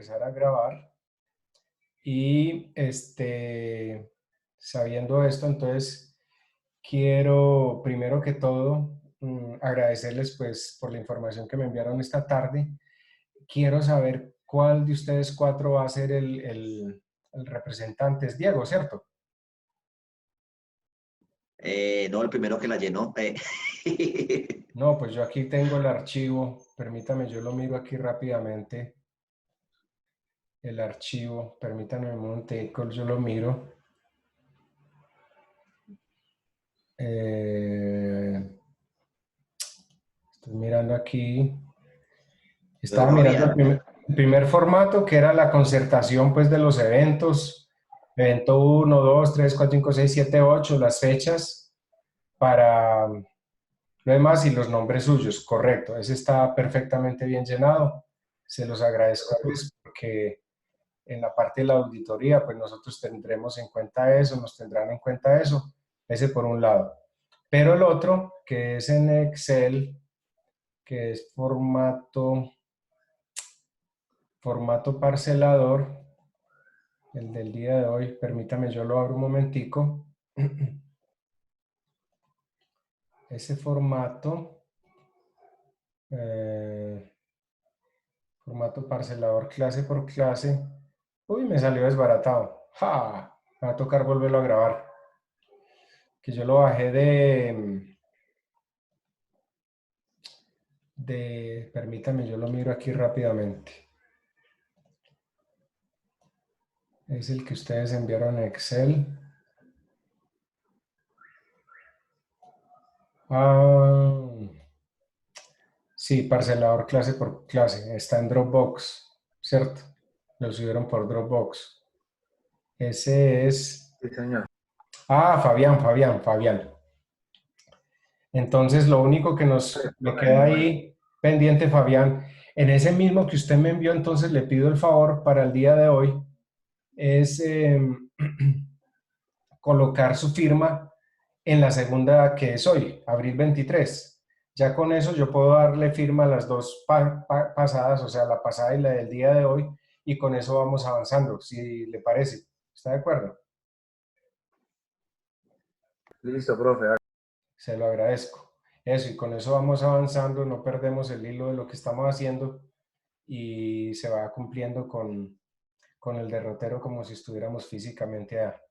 empezar a grabar. Y sabiendo esto, entonces quiero primero que todo agradecerles pues por la información que me enviaron esta tarde. Quiero saber cuál de ustedes cuatro va a ser el representante. Es Diego, ¿cierto? No, el primero que la llenó. No, pues yo aquí tengo el archivo. Permítame, yo lo miro aquí rápidamente. El archivo, permítanme un momentico, yo lo miro. Estoy mirando aquí. Pero Estaba mirando Fabián, el primer formato, que era la concertación pues, de los eventos. Evento 1, 2, 3, 4, 5, 6, 7, 8, las fechas para lo demás y los nombres suyos. Correcto, ese está perfectamente bien llenado. Se los agradezco pues porque en la parte de la auditoría pues nosotros tendremos en cuenta eso, nos tendrán en cuenta eso. Ese por un lado. Pero el otro, que es en Excel, que es formato parcelador, el del día de hoy, permítame, yo lo abro un momentico. Ese formato parcelador clase por clase. Uy, me salió desbaratado. ¡Ja! Me va a tocar volverlo a grabar. Que yo lo bajé permítame, yo lo miro aquí rápidamente. Es el que ustedes enviaron en Excel. Sí, parcelador clase por clase. Está en Dropbox, ¿cierto? Lo subieron por Dropbox. Ese es... Sí, señor. Fabián. Entonces, lo único que me queda ahí pendiente, Fabián, en ese mismo que usted me envió, entonces le pido el favor para el día de hoy, es colocar su firma en la segunda que es hoy, abril 23. Ya con eso yo puedo darle firma a las dos pasadas, o sea, la pasada y la del día de hoy, y con eso vamos avanzando, si le parece. ¿Está de acuerdo? Listo, profe. Se lo agradezco. Eso, y con eso vamos avanzando, no perdemos el hilo de lo que estamos haciendo y se va cumpliendo con el derrotero como si estuviéramos físicamente allá.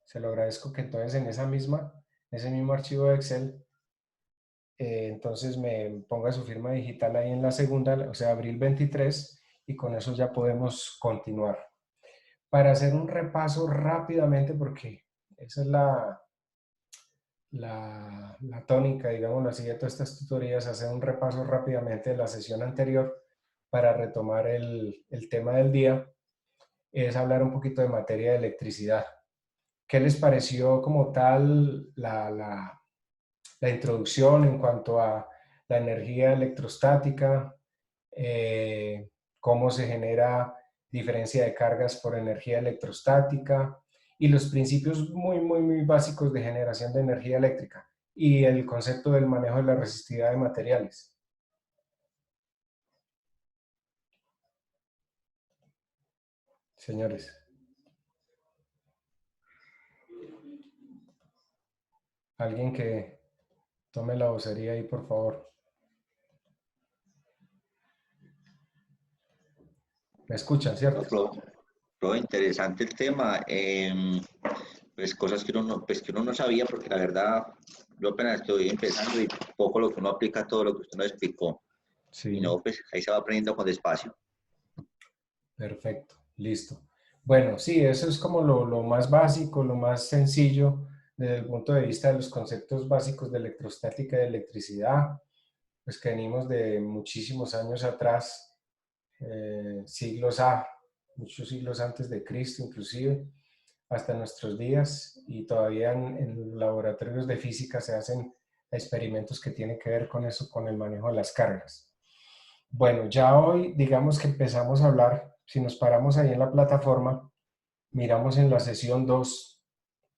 Se lo agradezco que entonces en ese mismo archivo de Excel, entonces me ponga su firma digital ahí en la segunda, o sea, abril 23, y con eso ya podemos continuar. Para hacer un repaso rápidamente, porque esa es la tónica, digámoslo así, de todas estas tutorías, hacer un repaso rápidamente de la sesión anterior para retomar el tema del día, es hablar un poquito de materia de electricidad. ¿Qué les pareció como tal la introducción en cuanto a la energía electrostática, cómo se genera diferencia de cargas por energía electrostática y los principios muy básicos de generación de energía eléctrica y el concepto del manejo de la resistividad de materiales? Señores, alguien que tome la vocería ahí, por favor. ¿Me escuchan, no, cierto? interesante el tema. Pues cosas que uno, pues que uno no sabía, porque la verdad, yo apenas estoy empezando y poco lo que uno aplica todo lo que usted nos explicó. Y Sí. no, pues ahí se va aprendiendo con despacio. Perfecto, listo. Bueno, sí, eso es como lo más básico, lo más sencillo desde el punto de vista de los conceptos básicos de electrostática y de electricidad, pues que venimos de muchísimos años atrás, muchos siglos antes de Cristo inclusive, hasta nuestros días, y todavía en laboratorios de física se hacen experimentos que tienen que ver con eso, con el manejo de las cargas. Bueno, ya hoy digamos que empezamos a hablar, si nos paramos ahí en la plataforma, miramos en la sesión 2,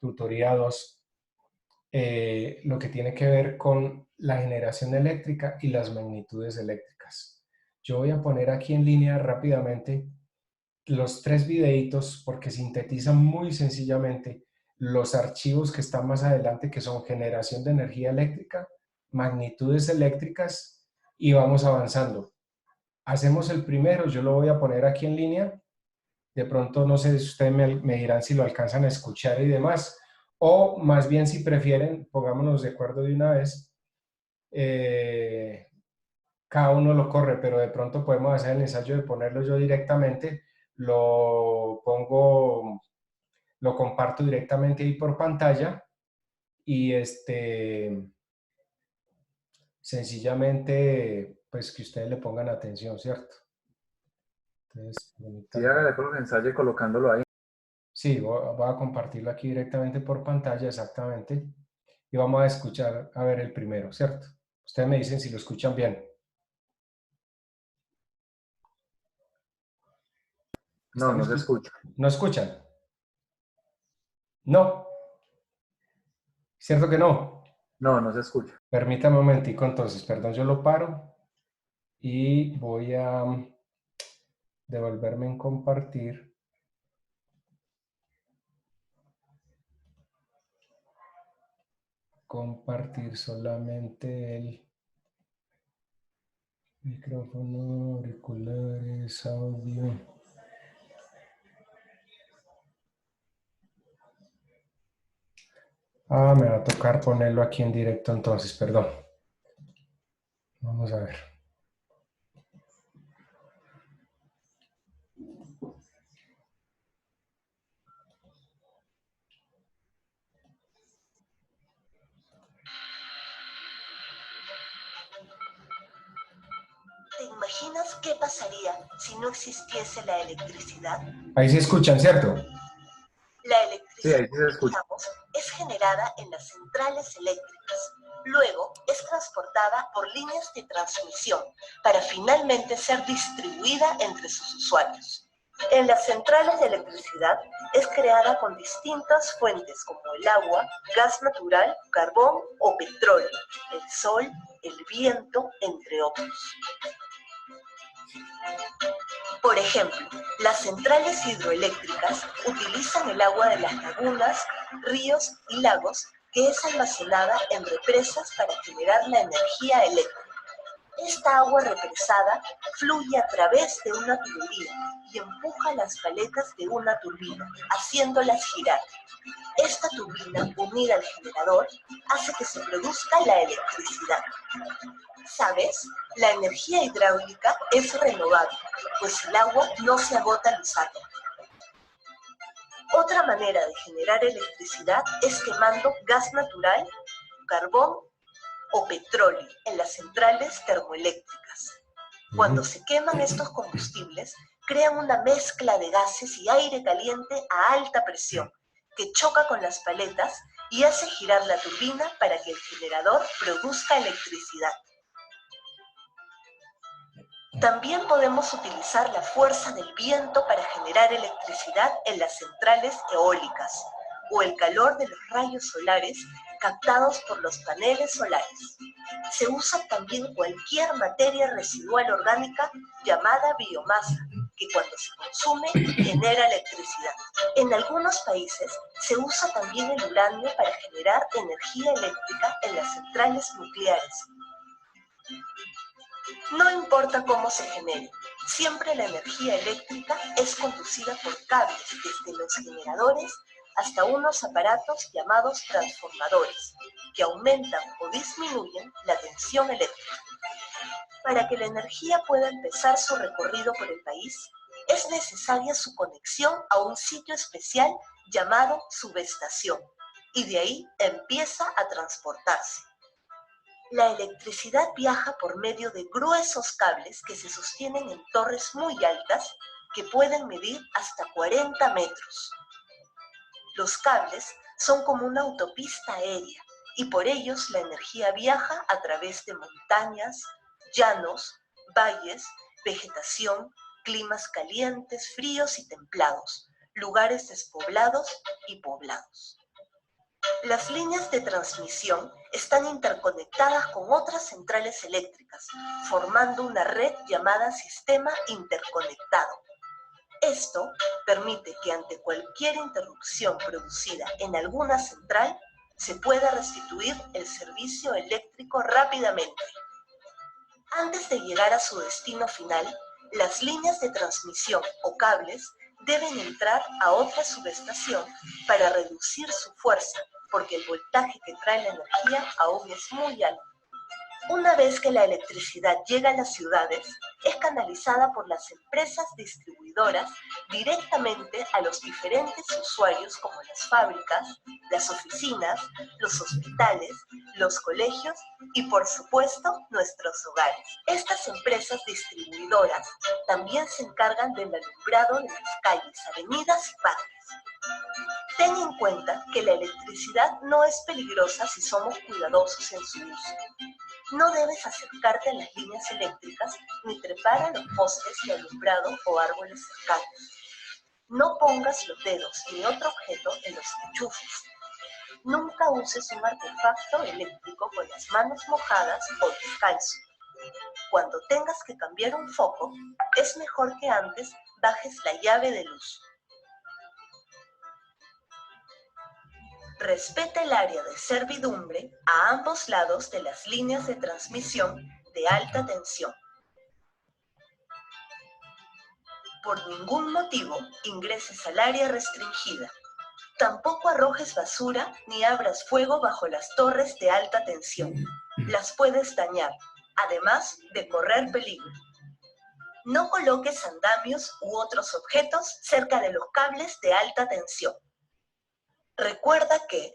tutoría 2, lo que tiene que ver con la generación eléctrica y las magnitudes eléctricas. Yo voy a poner aquí en línea rápidamente los 3 videitos porque sintetizan muy sencillamente los archivos que están más adelante, que son generación de energía eléctrica, magnitudes eléctricas, y vamos avanzando. Hacemos el primero, yo lo voy a poner aquí en línea. De pronto, no sé si ustedes me dirán si lo alcanzan a escuchar y demás, o más bien si prefieren, pongámonos de acuerdo de una vez, cada uno lo corre, pero de pronto podemos hacer el ensayo de ponerlo yo directamente, lo pongo, lo comparto directamente ahí por pantalla y sencillamente, pues que ustedes le pongan atención, ¿cierto? Entonces, Sí, hágale por el ensayo colocándolo ahí. sí, voy a compartirlo aquí directamente por pantalla, exactamente. Y vamos a escuchar, a ver el primero, ¿cierto? Ustedes me dicen si lo escuchan bien. No, no se escucha. ¿No escuchan? No. ¿Cierto que no? No, no se escucha. Permítame un momentico entonces, perdón, yo lo paro y voy a devolverme en compartir. Compartir solamente el micrófono, auriculares, audio. Ah, me va a tocar ponerlo aquí en directo entonces, perdón. Vamos a ver. ¿Te imaginas qué pasaría si no existiese la electricidad? Ahí se escuchan, ¿cierto? La Sí, electricidad, ahí sí se escucha. digamos, es generada en las centrales eléctricas. Luego es transportada por líneas de transmisión para finalmente ser distribuida entre sus usuarios. En las centrales de electricidad es creada con distintas fuentes como el agua, gas natural, carbón o petróleo, el sol, el viento, entre otros. Por ejemplo, las centrales hidroeléctricas utilizan el agua de las lagunas, ríos y lagos que es almacenada en represas para generar la energía eléctrica. Esta agua represada fluye a través de una tubería y empuja las paletas de una turbina, haciéndolas girar. Esta turbina, unida al generador, hace que se produzca la electricidad. ¿Sabes? La energía hidráulica es renovable, pues el agua no se agota al usarla. Otra manera de generar electricidad es quemando gas natural, carbón o petróleo en las centrales termoeléctricas. Cuando se queman estos combustibles, crean una mezcla de gases y aire caliente a alta presión que choca con las paletas y hace girar la turbina para que el generador produzca electricidad. También podemos utilizar la fuerza del viento para generar electricidad en las centrales eólicas o el calor de los rayos solares captados por los paneles solares. Se usa también cualquier materia residual orgánica llamada biomasa, que cuando se consume genera electricidad. En algunos países se usa también el uranio para generar energía eléctrica en las centrales nucleares. No importa cómo se genere, siempre la energía eléctrica es conducida por cables desde los generadores hasta unos aparatos llamados transformadores, que aumentan o disminuyen la tensión eléctrica. Para que la energía pueda empezar su recorrido por el país, es necesaria su conexión a un sitio especial llamado subestación, y de ahí empieza a transportarse. La electricidad viaja por medio de gruesos cables que se sostienen en torres muy altas que pueden medir hasta 40 metros. Los cables son como una autopista aérea y por ellos la energía viaja a través de montañas, llanos, valles, vegetación, climas calientes, fríos y templados, lugares despoblados y poblados. Las líneas de transmisión están interconectadas con otras centrales eléctricas, formando una red llamada sistema interconectado. Esto permite que ante cualquier interrupción producida en alguna central, se pueda restituir el servicio eléctrico rápidamente. Antes de llegar a su destino final, las líneas de transmisión o cables deben entrar a otra subestación para reducir su fuerza, porque el voltaje que trae la energía aún es muy alto. Una vez que la electricidad llega a las ciudades, es canalizada por las empresas distribuidoras directamente a los diferentes usuarios como las fábricas, las oficinas, los hospitales, los colegios y, por supuesto, nuestros hogares. Estas empresas distribuidoras también se encargan del alumbrado de las calles, avenidas y parques. Ten en cuenta que la electricidad no es peligrosa si somos cuidadosos en su uso. No debes acercarte a las líneas eléctricas ni trepar a los postes de alumbrado o árboles cercanos. No pongas los dedos ni otro objeto en los enchufes. Nunca uses un artefacto eléctrico con las manos mojadas o descalzo. Cuando tengas que cambiar un foco, es mejor que antes bajes la llave de luz. Respeta el área de servidumbre a ambos lados de las líneas de transmisión de alta tensión. Por ningún motivo ingreses al área restringida. Tampoco arrojes basura ni abras fuego bajo las torres de alta tensión. Las puedes dañar, además de correr peligro. No coloques andamios u otros objetos cerca de los cables de alta tensión. Recuerda que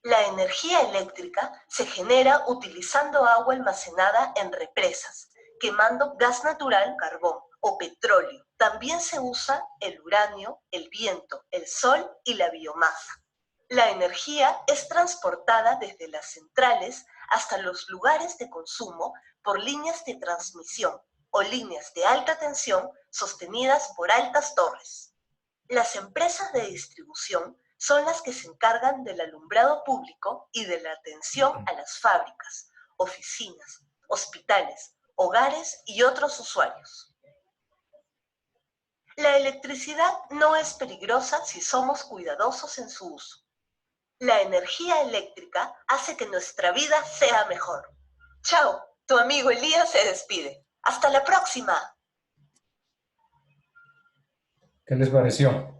la energía eléctrica se genera utilizando agua almacenada en represas, quemando gas natural, carbón o petróleo. También se usa el uranio, el viento, el sol y la biomasa. La energía es transportada desde las centrales hasta los lugares de consumo por líneas de transmisión o líneas de alta tensión sostenidas por altas torres. Las empresas de distribución son las que se encargan del alumbrado público y de la atención a las fábricas, oficinas, hospitales, hogares y otros usuarios. La electricidad no es peligrosa si somos cuidadosos en su uso. La energía eléctrica hace que nuestra vida sea mejor. Chao, tu amigo Elías se despide. ¡Hasta la próxima! ¿Qué les pareció?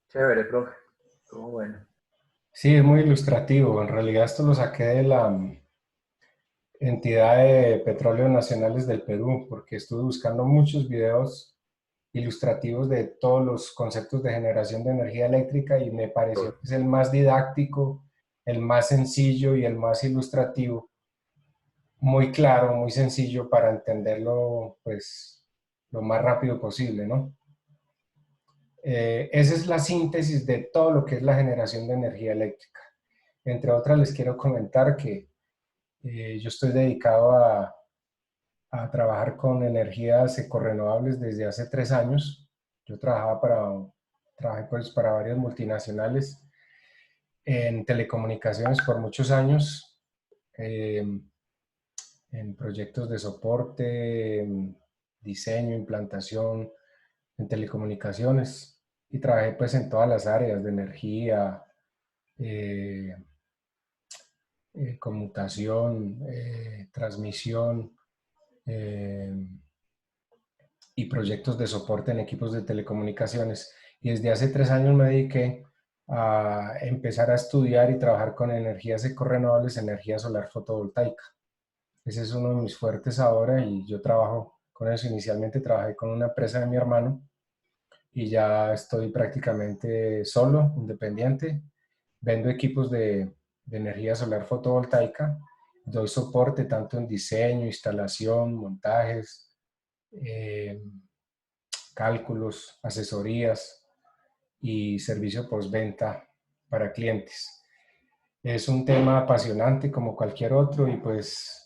Chévere, profe. Estuvo bueno. Sí, es muy ilustrativo. En realidad esto lo saqué de la Entidad de Petróleos Nacionales del Perú, porque estuve buscando muchos videos ilustrativos de todos los conceptos de generación de energía eléctrica y me pareció que es el más didáctico, el más sencillo y el más ilustrativo. Muy claro, muy sencillo para entenderlo pues lo más rápido posible, ¿no? Esa es la síntesis de todo lo que es la generación de energía eléctrica. Entre otras, les quiero comentar que yo estoy dedicado a trabajar con energías ecorrenovables desde hace 3 años. Yo trabajé pues para varias multinacionales en telecomunicaciones por muchos años, en proyectos de soporte, en diseño, implantación, en telecomunicaciones. Y trabajé pues en todas las áreas de energía, conmutación, transmisión y proyectos de soporte en equipos de telecomunicaciones. Y desde hace 3 años me dediqué a empezar a estudiar y trabajar con energías ecorrenovables, energía solar fotovoltaica. Ese es uno de mis fuertes ahora y yo trabajo con eso. Inicialmente trabajé con una empresa de mi hermano y ya estoy prácticamente solo, independiente. Vendo equipos de energía solar fotovoltaica. Doy soporte tanto en diseño, instalación, montajes, cálculos, asesorías y servicio postventa para clientes. Es un tema apasionante como cualquier otro y pues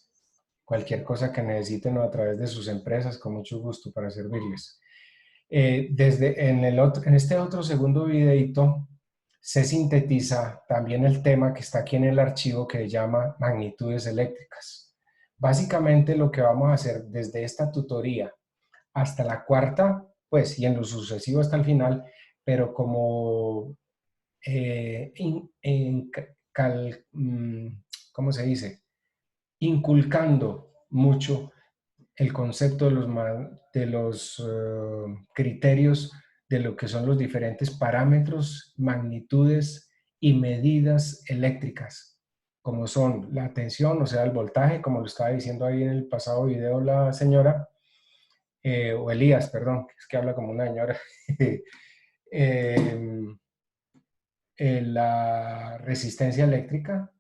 cualquier cosa que necesiten a través de sus empresas, con mucho gusto para servirles. En este otro segundo videito se sintetiza también el tema que está aquí en el archivo que se llama magnitudes eléctricas. Básicamente lo que vamos a hacer desde esta tutoría hasta la cuarta, pues, y en lo sucesivo hasta el final, pero como ¿cómo se dice? Inculcando mucho el concepto de los criterios de lo que son los diferentes parámetros, magnitudes y medidas eléctricas, como son la tensión, o sea, el voltaje, como lo estaba diciendo ahí en el pasado video la señora, o Elías, perdón, es que habla como una señora, la resistencia eléctrica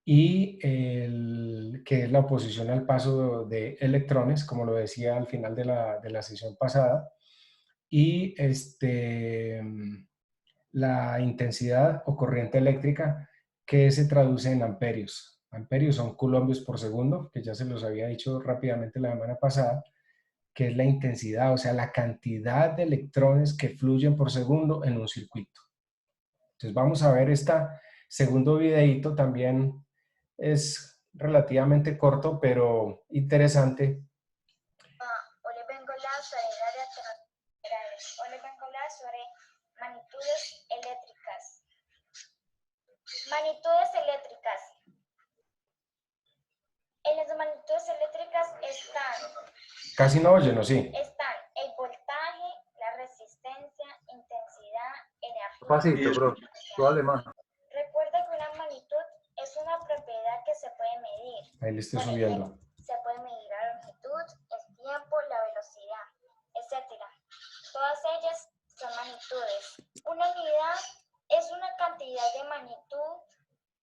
y que es la oposición al paso de electrones, como lo decía al final de la sesión pasada, y la intensidad o corriente eléctrica que se traduce en amperios. Amperios son coulombios por segundo, que ya se los había dicho rápidamente la semana pasada, que es la intensidad, o sea, la cantidad de electrones que fluyen por segundo en un circuito. Entonces vamos a ver este segundo videíto, también es relativamente corto, pero interesante. Hoy les vengo a hablar sobre el área terminales. Hoy les vengo a hablar sobre magnitudes eléctricas. Magnitudes eléctricas. En las magnitudes eléctricas están... Casi no oyen, ¿no? Sí. Están el voltaje, la resistencia, intensidad, energía. Pasito, bro. Suave más. Recuerda que una magnitud es una propiedad que se puede medir. Ahí le estoy Por subiendo. ejemplo, se puede medir la longitud, el tiempo, la velocidad, etc. Todas ellas son magnitudes. Una unidad es una cantidad de magnitud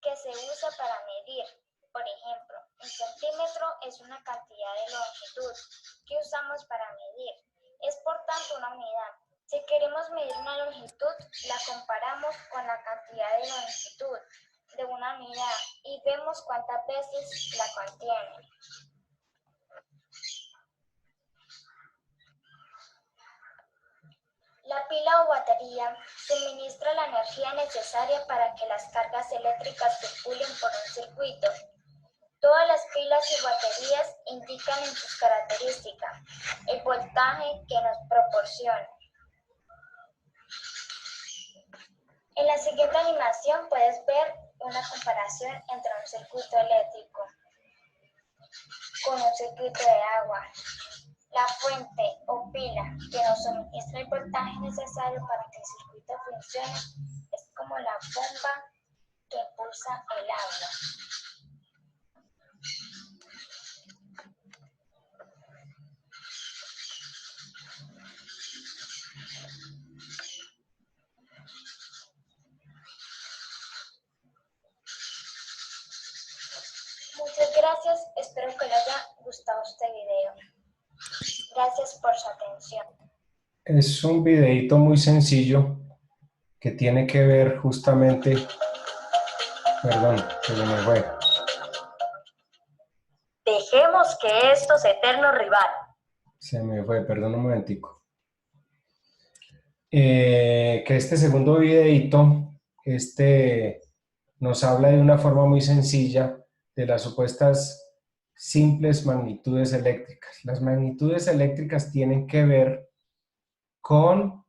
que se usa para medir. Por ejemplo, un centímetro es una cantidad de longitud que usamos para medir. Es por tanto una unidad. Si queremos medir una longitud, la comparamos con la cantidad de longitud de una unidad y vemos cuántas veces la contiene. La pila o batería suministra la energía necesaria para que las cargas eléctricas circulen por un circuito. Todas las pilas y baterías indican en sus características el voltaje que nos proporciona. En la siguiente animación puedes ver una comparación entre un circuito eléctrico con un circuito de agua. La fuente o pila que nos suministra el voltaje necesario para que el circuito funcione es como la bomba que impulsa el agua. Muchas gracias, espero que les haya gustado este video. Gracias por su atención. Es un videito muy sencillo que tiene que ver justamente, perdón, se me fue. Dejemos que estos eternos rival. Se me fue, perdón un momentico. Que este segundo videito, nos habla de una forma muy sencilla de las supuestas simples magnitudes eléctricas. Las magnitudes eléctricas tienen que ver con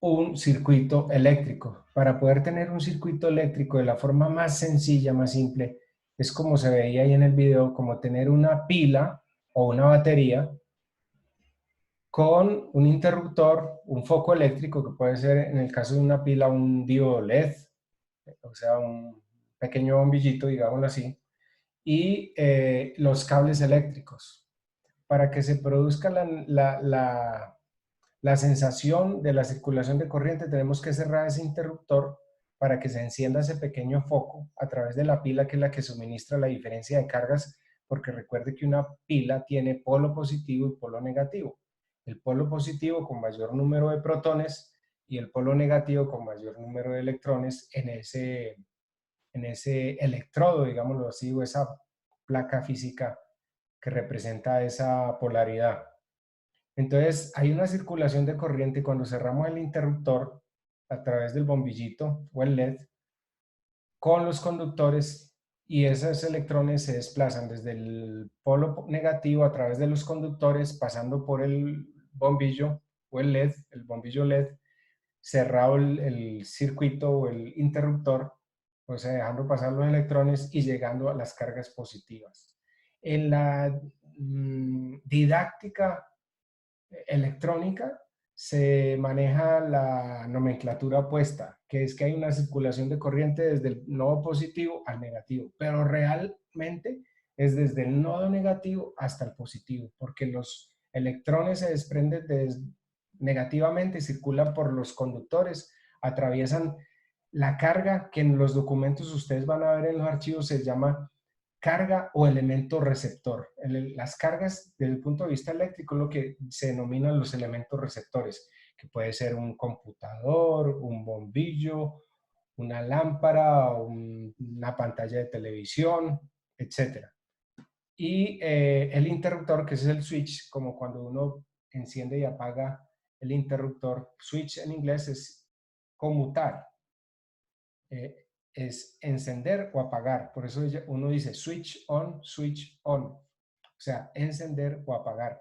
un circuito eléctrico. Para poder tener un circuito eléctrico de la forma más sencilla, más simple, es como se veía ahí en el video, como tener una pila o una batería con un interruptor, un foco eléctrico, que puede ser en el caso de una pila un diodo LED, o sea, un pequeño bombillito, digámoslo así, y los cables eléctricos. Para que se produzca la sensación de la circulación de corriente, tenemos que cerrar ese interruptor para que se encienda ese pequeño foco a través de la pila, que es la que suministra la diferencia de cargas, porque recuerde que una pila tiene polo positivo y polo negativo. El polo positivo con mayor número de protones y el polo negativo con mayor número de electrones en ese electrodo, digámoslo así, o esa placa física que representa esa polaridad. Entonces, hay una circulación de corriente y cuando cerramos el interruptor a través del bombillito o el LED, con los conductores y esos electrones se desplazan desde el polo negativo a través de los conductores, pasando por el bombillo o el LED, el bombillo LED, cerrado el circuito o el interruptor, o sea, dejando pasar los electrones y llegando a las cargas positivas. En la didáctica electrónica se maneja la nomenclatura opuesta, que es que hay una circulación de corriente desde el nodo positivo al negativo, pero realmente es desde el nodo negativo hasta el positivo, porque los electrones se desprenden negativamente, circulan por los conductores, atraviesan la carga, que en los documentos ustedes van a ver en los archivos se llama carga o elemento receptor. Las cargas desde el punto de vista eléctrico es lo que se denominan los elementos receptores, que puede ser un computador, un bombillo, una lámpara, una pantalla de televisión, etc. Y el interruptor, que es el switch, como cuando uno enciende y apaga el interruptor, switch en inglés es conmutar. Es encender o apagar. Por eso uno dice switch on, o sea, encender o apagar.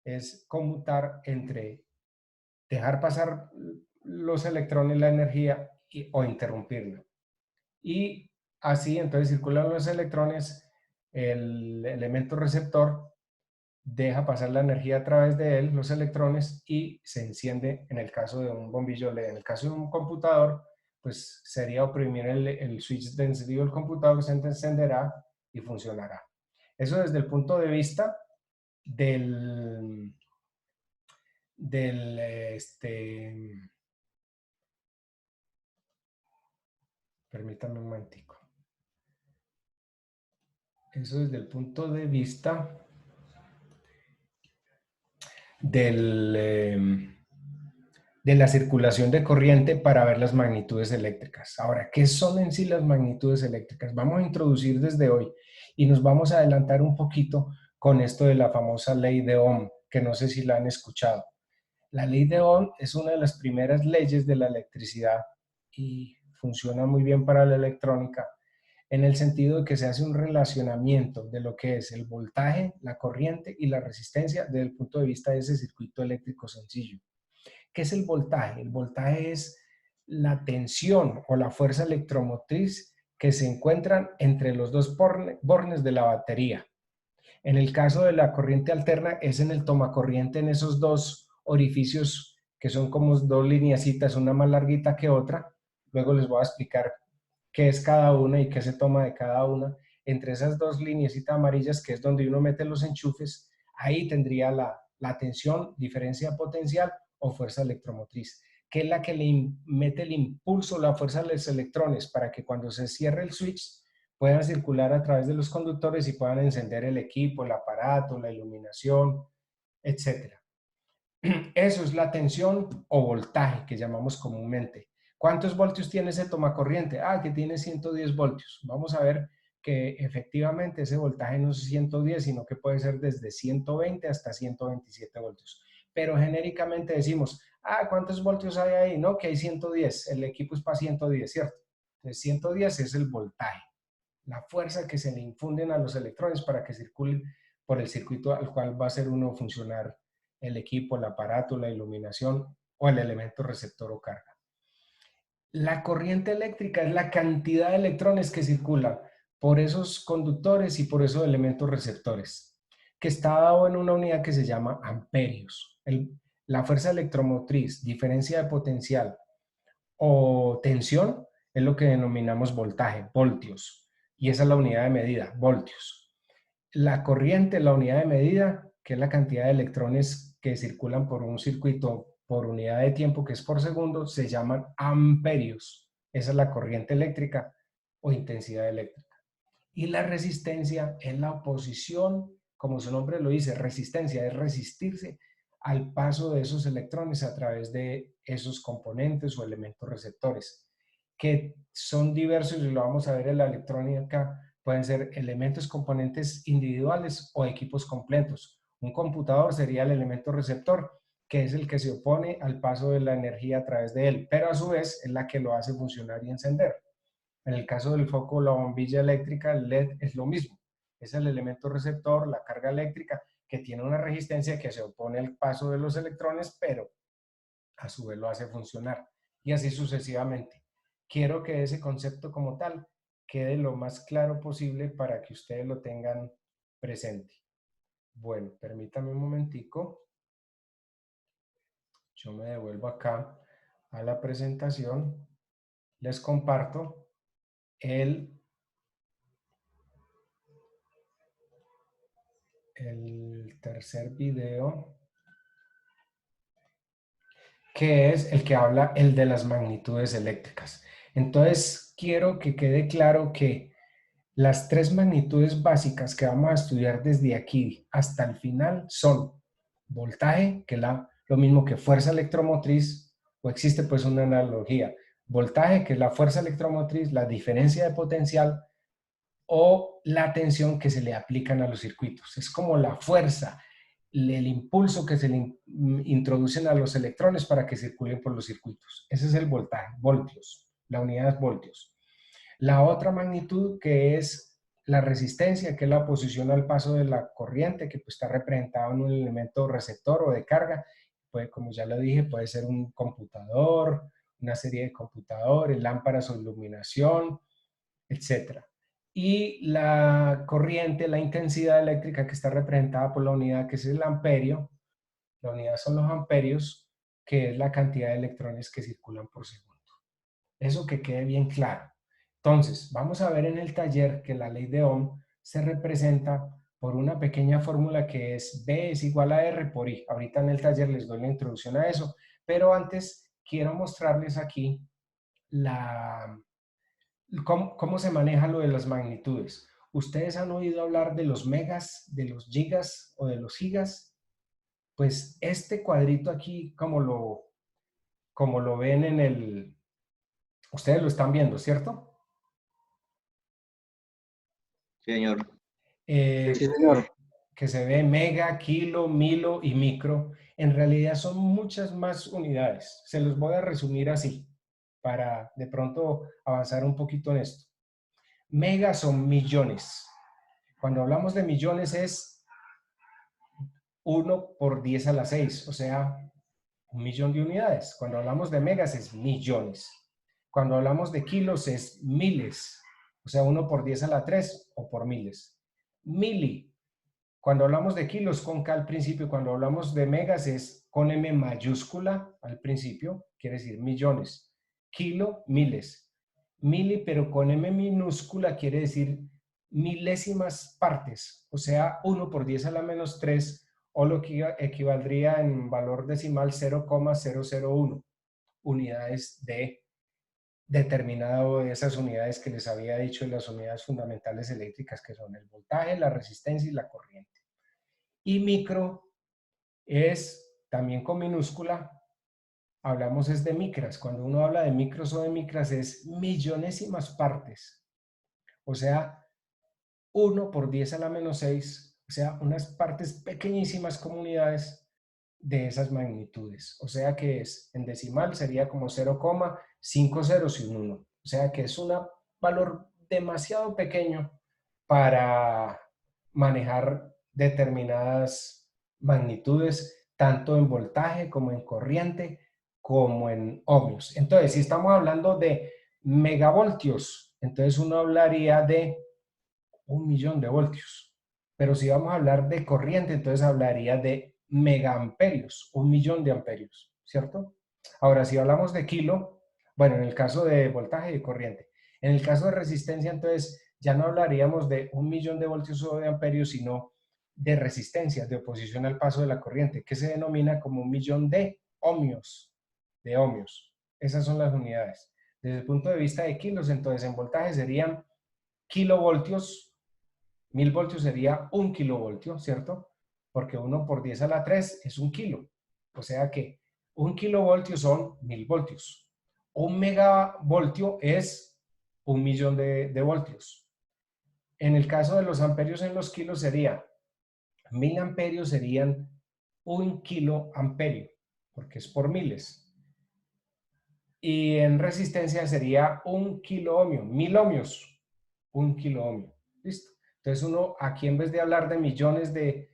Es conmutar entre dejar pasar los electrones, la energía, o interrumpirla. Y así, entonces circulan los electrones, el elemento receptor deja pasar la energía a través de él, los electrones, y se enciende en el caso de un bombillo LED. En el caso de un computador, pues sería oprimir el switch de encendido del computador, se encenderá y funcionará. Eso desde el punto de vista permítame un momentico. Eso desde el punto de vista de la circulación de corriente para ver las magnitudes eléctricas. Ahora, ¿qué son en sí las magnitudes eléctricas? Vamos a introducir desde hoy y nos vamos a adelantar un poquito con esto de la famosa ley de Ohm, que no sé si la han escuchado. La ley de Ohm es una de las primeras leyes de la electricidad y funciona muy bien para la electrónica, en el sentido de que se hace un relacionamiento de lo que es el voltaje, la corriente y la resistencia desde el punto de vista de ese circuito eléctrico sencillo. ¿Qué es el voltaje? El voltaje es la tensión o la fuerza electromotriz que se encuentran entre los dos bornes de la batería. En el caso de la corriente alterna es en el tomacorriente, en esos dos orificios que son como dos lineecitas, una más larguita que otra. Luego les voy a explicar qué es cada una y qué se toma de cada una. Entre esas dos lineecitas amarillas, que es donde uno mete los enchufes, ahí tendría la tensión, diferencia potencial o fuerza electromotriz, que es la que le mete el impulso, la fuerza de los electrones, para que cuando se cierre el switch puedan circular a través de los conductores y puedan encender el equipo, el aparato, la iluminación, etc. Eso es la tensión o voltaje que llamamos comúnmente. ¿Cuántos voltios tiene ese tomacorriente? Que tiene 110 voltios. Vamos a ver que efectivamente ese voltaje no es 110, sino que puede ser desde 120 hasta 127 voltios. Pero genéricamente decimos, ¿cuántos voltios hay ahí? No, que hay 110. El equipo es para 110, ¿cierto? Entonces 110 es el voltaje, la fuerza que se le infunden a los electrones para que circulen por el circuito al cual va a hacer uno funcionar el equipo, el aparato, la iluminación o el elemento receptor o carga. La corriente eléctrica es la cantidad de electrones que circulan por esos conductores y por esos elementos receptores, que está dado en una unidad que se llama amperios. La fuerza electromotriz, diferencia de potencial o tensión es lo que denominamos voltaje, voltios, y esa es la unidad de medida, voltios. La corriente, la unidad de medida, que es la cantidad de electrones que circulan por un circuito por unidad de tiempo, que es por segundo, se llaman amperios. Esa es la corriente eléctrica o intensidad eléctrica. Y la resistencia es la oposición, como su nombre lo dice, resistencia, es resistirse al paso de esos electrones a través de esos componentes o elementos receptores, que son diversos y lo vamos a ver en la electrónica. Pueden ser elementos, componentes individuales o equipos completos. Un computador sería el elemento receptor, que es el que se opone al paso de la energía a través de él, pero a su vez es la que lo hace funcionar y encender. En el caso del foco o la bombilla eléctrica, el LED es lo mismo. Es el elemento receptor, la carga eléctrica, que tiene una resistencia que se opone al paso de los electrones, pero a su vez lo hace funcionar. Y así sucesivamente. Quiero que ese concepto como tal quede lo más claro posible para que ustedes lo tengan presente. Bueno, permítame un momentico. Yo me devuelvo acá a la presentación. Les comparto el tercer video, que es el que habla el de las magnitudes eléctricas. Entonces, quiero que quede claro que las tres magnitudes básicas que vamos a estudiar desde aquí hasta el final son voltaje, que es lo mismo que fuerza electromotriz, o existe pues una analogía. Voltaje, que es la fuerza electromotriz, la diferencia de potencial, o la tensión que se le aplican a los circuitos. Es como la fuerza, el impulso que se le introducen a los electrones para que circulen por los circuitos. Ese es el voltaje, voltios. La unidad es voltios. La otra magnitud, que es la resistencia, que es la oposición al paso de la corriente, que pues está representada en un elemento receptor o de carga. Pues, como ya lo dije, puede ser un computador, una serie de computadores, lámparas o iluminación, etc. Y la corriente, la intensidad eléctrica, que está representada por la unidad, que es el amperio. La unidad son los amperios, que es la cantidad de electrones que circulan por segundo. Eso que quede bien claro. Entonces, vamos a ver en el taller que la ley de Ohm se representa por una pequeña fórmula que es B es igual a R por I. Ahorita en el taller les doy la introducción a eso, pero antes quiero mostrarles aquí cómo se maneja lo de las magnitudes. ¿Ustedes han oído hablar de los megas, de los gigas o de los gigas? Pues este cuadrito aquí, como lo ven en el... Ustedes lo están viendo, ¿cierto? Sí, señor. Sí, señor. Que se ve mega, kilo, milo y micro. En realidad son muchas más unidades. Se los voy a resumir así, para de pronto avanzar un poquito en esto. Mega son millones. Cuando hablamos de millones es 1 por 10 a la 6, o sea, 1.000.000 de unidades. Cuando hablamos de megas es millones. Cuando hablamos de kilos es miles, o sea, 1 por 10 a la 3 o por miles. Mili, cuando hablamos de kilos con K al principio, cuando hablamos de megas es con M mayúscula al principio, quiere decir millones. Kilo, miles. Mili, pero con M minúscula quiere decir milésimas partes, o sea, 1 por 10 a la menos 3, o lo que equivaldría en valor decimal 0,001 unidades de determinado de esas unidades que les había dicho, las unidades fundamentales eléctricas, que son el voltaje, la resistencia y la corriente. Y micro es también con minúscula, hablamos es de micras. Cuando uno habla de micros o de micras es millonésimas partes, o sea, 1 por 10 a la menos 6, o sea, unas partes pequeñísimas como unidades de esas magnitudes. O sea que es, en decimal sería como 0,5 ceros y un 1. O sea que es un valor demasiado pequeño para manejar determinadas magnitudes, tanto en voltaje como en corriente, como en ohmios. Entonces, si estamos hablando de megavoltios, entonces uno hablaría de 1.000.000 de voltios. Pero si vamos a hablar de corriente, entonces hablaría de megaamperios, 1.000.000 de amperios, ¿cierto? Ahora, si hablamos de kilo, bueno, en el caso de voltaje y de corriente. En el caso de resistencia, entonces, ya no hablaríamos de 1.000.000 de voltios o de amperios, sino de resistencia, de oposición al paso de la corriente, que se denomina como 1.000.000 de ohmios. De ohmios. Esas son las unidades. Desde el punto de vista de kilos, entonces, en voltaje serían kilovoltios. 1.000 voltios sería 1 kilovoltio, ¿cierto? Porque 1 por 10 a la 3 es 1 kilo. O sea que 1 kilovoltio son 1.000 voltios. 1 megavoltio es 1.000.000 de voltios. En el caso de los amperios en los kilos sería 1.000 amperios serían 1 kiloamperio, porque es por miles. Y en resistencia sería 1 kiloohmio, 1000 ohmios, 1 kiloohmio. ¿Listo? Entonces uno aquí, en vez de hablar de millones de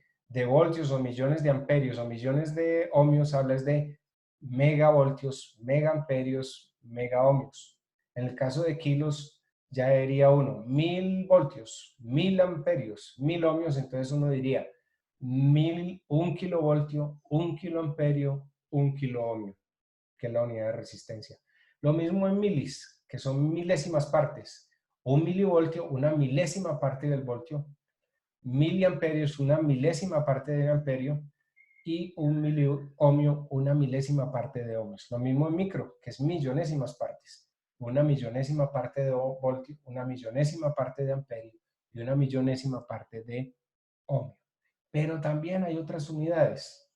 voltios o millones de amperios o millones de ohmios, hablas de megavoltios, megaamperios, megaohmios. En el caso de kilos ya diría uno 1000 voltios, 1000 amperios, 1000 ohmios. Entonces uno diría 1 kilovoltio, 1 kiloamperio, 1 kiloohmio, que es la unidad de resistencia. Lo mismo en milis, que son milésimas partes. 1 milivoltio, una milésima parte del voltio. Miliamperios, una milésima parte de amperio. Y 1 miliohmio, una milésima parte de ohmios. Lo mismo en micro, que es millonésimas partes. Una millonésima parte de voltio, una millonésima parte de amperio y una millonésima parte de ohmio. Pero también hay otras unidades.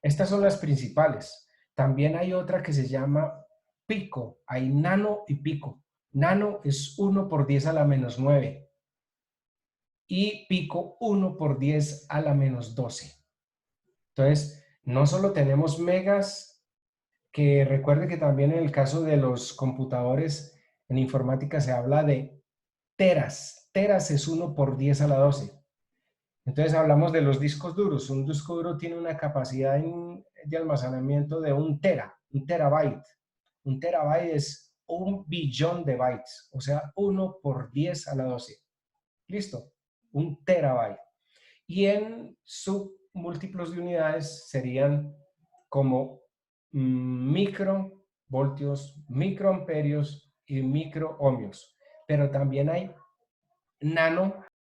Estas son las principales. También hay otra que se llama pico. Hay nano y pico. Nano es 1 por 10 a la menos 9. Y pico 1 por 10 a la menos 12. Entonces, no solo tenemos megas, que recuerde que también en el caso de los computadores en informática se habla de teras. Teras es 1 por 10 a la 12. Entonces hablamos de los discos duros. Un disco duro tiene una capacidad de almacenamiento de 1 tera, 1 terabyte. 1 terabyte es 1 billón de bytes, o sea, 1 por 10 a la 12. ¿Listo? 1 terabyte. Y en submúltiplos de unidades serían como microvoltios, microamperios y microohmios. Pero también hay nano